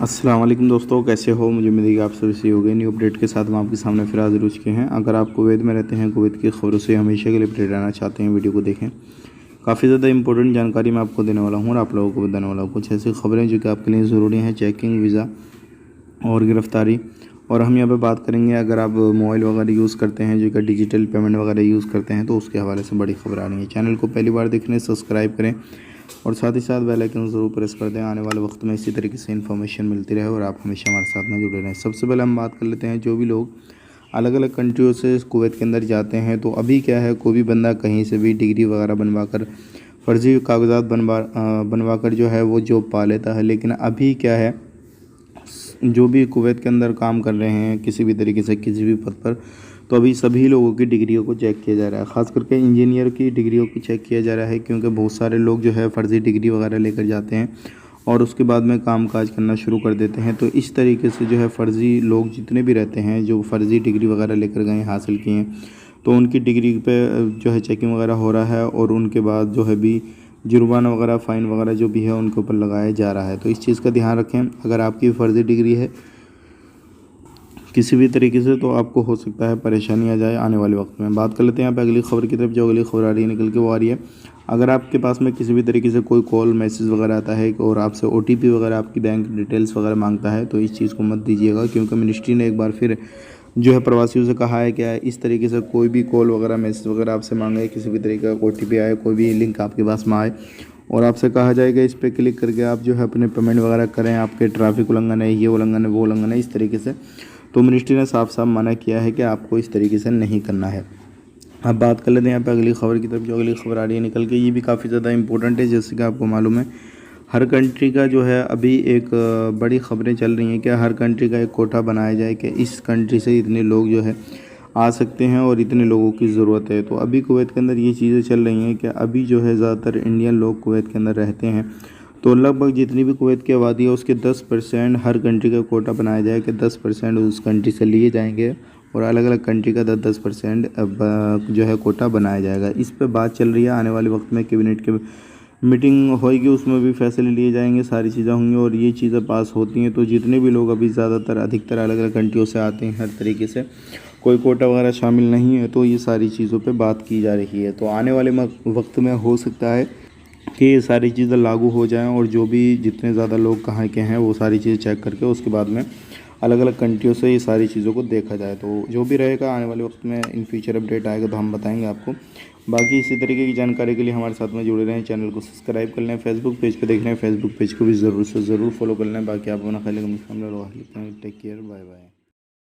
अस्सलाम वालेकुम दोस्तों, कैसे हो। मुझे उम्मीद है कि आप सभी सही हो गए। न्यू अपडेट के साथ हम आपके सामने फिर हाजिर हो चुके हैं। अगर आप कुवैत में रहते हैं, कुवैत की खबरों से हमेशा के लिए अपडेट रहना चाहते हैं, वीडियो को देखें। काफ़ी ज़्यादा इंपॉर्टेंट जानकारी मैं आपको देने वाला हूँ और आप लोगों को बताने वाला हूँ। कुछ ऐसी खबरें जो कि आपके लिए ज़रूरी हैं, चेकिंग, वीज़ा और गिरफ़्तारी। और हम यहाँ पे बात करेंगे, अगर आप मोबाइल वगैरह यूज़ करते हैं, जो कि डिजिटल पेमेंट वगैरह यूज़ करते हैं, तो उसके हवाले से बड़ी खबर आ रही है। चैनल को पहली बार देखने सब्सक्राइब करें और साथ ही साथ बेल आइकन ज़रूर प्रेस कर दें। आने वाले वक्त में इसी तरीके से इन्फॉर्मेशन मिलती रहे और आप हमेशा हमारे साथ में जुड़े रहें। सबसे पहले हम बात कर लेते हैं, जो भी लोग अलग अलग कंट्रियों से कुवैत के अंदर जाते हैं, तो अभी क्या है, कोई भी बंदा कहीं से भी डिग्री वगैरह बनवा कर, फ़र्ज़ी कागज़ात बनवा कर जो है वो जॉब पा लेता है। लेकिन अभी क्या है, जो भी कुवैत के अंदर काम कर रहे हैं किसी भी तरीके से, किसी भी पद पर, तो अभी सभी लोगों की डिग्रियों को चेक किया जा रहा है। ख़ास करके इंजीनियर की डिग्रियों को चेक किया जा रहा है, क्योंकि बहुत सारे लोग जो है फ़र्ज़ी डिग्री वगैरह लेकर जाते हैं और उसके बाद में काम काज करना शुरू कर देते हैं। तो इस तरीके से जो है फ़र्ज़ी लोग जितने भी रहते हैं, जो फ़र्ज़ी डिग्री वगैरह लेकर गए, हासिल किए हैं, तो उनकी डिग्री पे जो है चेकिंग वगैरह हो रहा है और उनके बाद जो है भी जुर्माना वगैरह, फ़ाइन वगैरह जो भी है उनके ऊपर लगाया जा रहा है। तो इस चीज़ का ध्यान रखें। अगर आपकी फ़र्ज़ी डिग्री है किसी भी तरीके से, तो आपको हो सकता है परेशानी आ जाए आने वाले वक्त में। बात कर लेते हैं यहाँ पे अगली खबर की तरफ। जो अगली खबर आ रही है निकल के, वो आ रही है, अगर आपके पास में किसी भी तरीके से कोई कॉल मैसेज वगैरह आता है और आपसे OTP वगैरह, आपकी बैंक डिटेल्स वगैरह मांगता है, तो इस चीज़ को मत दीजिएगा, क्योंकि मिनिस्ट्री ने एक बार फिर जो है प्रवासियों से कहा है कि इस तरीके से कोई भी कॉल वगैरह, मैसेज वगैरह आपसे मांगे, किसी भी तरीके का OTP आए, कोई भी लिंक आपके पास में आए और आपसे कहा जाएगा इस पर क्लिक करके आप जो है अपने पेमेंट वगैरह करें, आपके ट्रैफिक उल्लंघन है, ये उल्लंघन है, वो उल्लंघन है, इस तरीके से, तो मिनिस्ट्री ने साफ साफ मना किया है कि आपको इस तरीके से नहीं करना है। अब बात कर लेते हैं यहाँ पे अगली खबर की तरफ। जो अगली खबर आ रही है निकल के, ये भी काफ़ी ज़्यादा इंपॉर्टेंट है। जैसे कि आपको मालूम है, हर कंट्री का जो है अभी एक बड़ी खबरें चल रही हैं कि हर कंट्री का एक कोटा बनाया जाए कि इस कंट्री से इतने लोग जो है आ सकते हैं और इतने लोगों की ज़रूरत है। तो अभी कुवैत के अंदर ये चीज़ें चल रही हैं कि अभी जो है ज़्यादातर इंडियन लोग कुवैत के अंदर रहते हैं, तो लगभग जितनी भी कुवैत की आबादी है उसके 10% हर कंट्री का कोटा बनाया जाए कि 10% उस कंट्री से लिए जाएंगे और अलग अलग कंट्री का 10% जो है कोटा बनाया जाएगा। इस पे बात चल रही है। आने वाले वक्त में कैबिनेट के मीटिंग होएगी, उसमें भी फैसले लिए जाएंगे, सारी चीज़ें होंगी और ये चीज़ें पास होती हैं। तो जितने भी लोग अभी ज़्यादातर अधिकतर अलग अलग कंट्रियों से आते हैं, हर तरीके से कोई कोटा वगैरह शामिल नहीं है, तो ये सारी चीज़ों पे बात की जा रही है। तो आने वाले वक्त में हो सकता है कि ये सारी चीज़ें लागू हो जाएं और जो भी जितने ज़्यादा लोग कहाँ के हैं वो सारी चीज़ें चेक करके उसके बाद में अलग अलग कंट्रियों से ये सारी चीज़ों को देखा जाए। तो जो भी रहेगा आने वाले वक्त में, इन फ्यूचर अपडेट आएगा तो हम बताएंगे आपको। बाकी इसी तरीके की जानकारी के लिए हमारे साथ में जुड़े रहें, चैनल को सब्सक्राइब कर लें। फेसबुक पेज पे देख रहे हैं, फेसबुक पेज को भी ज़रूर से ज़रूर फॉलो कर लें। बाकी आप अपना ख्याल रखें। Take care, bye bye.